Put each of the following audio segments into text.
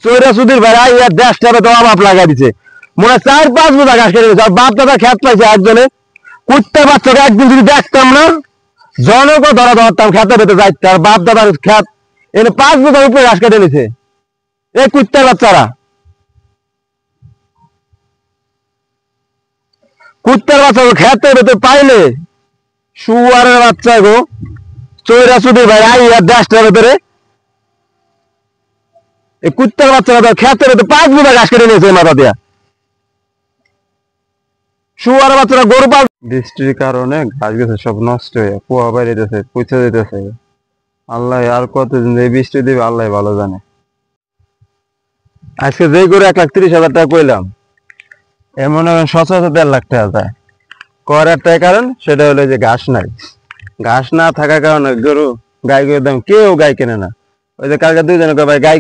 চৈরা সুধীর ভাই আইয়া দেশটারে তো অভাব লাগাই দিছে মনে হয় 4-5 বোঝা ঘাস কেটে দিয়েছে আর বাপ দাদা খেত পাইছে একজনে কুত্তে বাচ্চাকে একদিন যদি দেখতাম না জনকে ধরা ধরতাম খেতে পেতে যাইতে আর বাপ দাদার খেত এনে 5 বোঝার উপরে ঘাস কেটে নিছে এই কুত্তের বাচ্চারা কুত্তের বাচ্চা খেতে পেতে পাইলে শুয়ারের বাচ্চা গো চৈরা সুধীর ভাই আইয়া দেশটার ভেতরে এই কুত্তার বাচ্চারা খেতে পেতে 5 বোঝা ঘাস কেটে নিয়েছে মাথা দিয়া শুয়ার বাচ্চারা গরু পাল বৃষ্টির কারণে ঘাস গেছে সব নষ্ট হয়ে কুয়া বাইরে যেতেছে পুঁছে যেতেছে আল্লাহ আর কতদিন এই বৃষ্টি দিবে আল্লাহ ভালো জানে আজকে যে করে 1,30,000 টাকা কইলাম এমন সচরাচর 1.5 লাখ টাকা যায় করার একটাই কারণ সেটা হলো যে ঘাস নাই ঘাস না থাকার কারণে গরু গাই গরুর দাম কেউ গাই কেনে না ওই যে কালকে 2 জনে ভাই গাই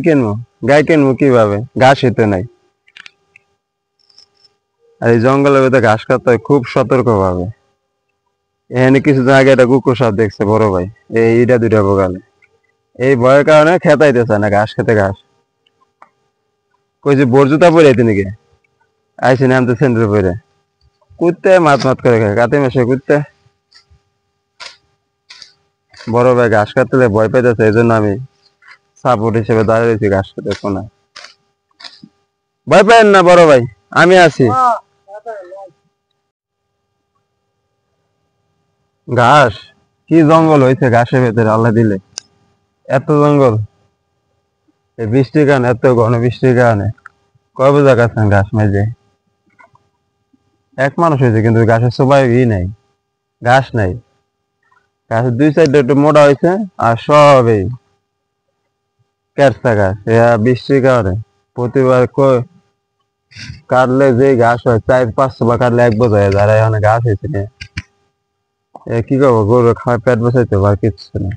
কিনবো কিভাবে ঘাস হইতে নাই আর এই জঙ্গলের ভিতরে ঘাস কাটতে হয় খুব সতর্ক ভাবে এখানে কিছুদিন আগে একটা কুকুর সাপ দেখছে বড় ভাই এইটা 2টা বগালে এই ভয়ের কারণে খেতাইতে চায় না ঘাস খেতে ঘাস কই যে বর্জুতা পরে নাকি আইসি নামতে সেন্টার পরে কুত্তে মাত করে খায় কাতে মেশে কুত্তে বড় ভাই ঘাস কাটতে ভয় পাইতেছে এই জন্য আমি সাপোর্ট হিসেবে দাঁড়িয়ে রয়েছি ঘাস খেতে কোনা ভয় পাইেন না বড় ভাই আমি আছি ঘাস কি জঙ্গল হয়েছে ঘাসের ভেতরে আল্লাহ দিলে এত জঙ্গল এই বৃষ্টির কারণে এত ঘন বৃষ্টির কারণে কয় বোঝা গাছেন ঘাস মেজে এক মানুষ হয়েছে কিন্তু ঘাসের সবাই নাই ঘাস নাই ঘাসের 2 সাইডে একটু মোটা হয়েছে আর সব এই কেরসা ঘাস বৃষ্টির কারণে প্রতিবার কাটলে যে ঘাস হয় 400-500 বা কাটলে 1 বোঝা যায় যারা এখানে ঘাস হয়েছে কি করবো গরু খাওয়া পেট বসাইতে আর কিচ্ছু নেই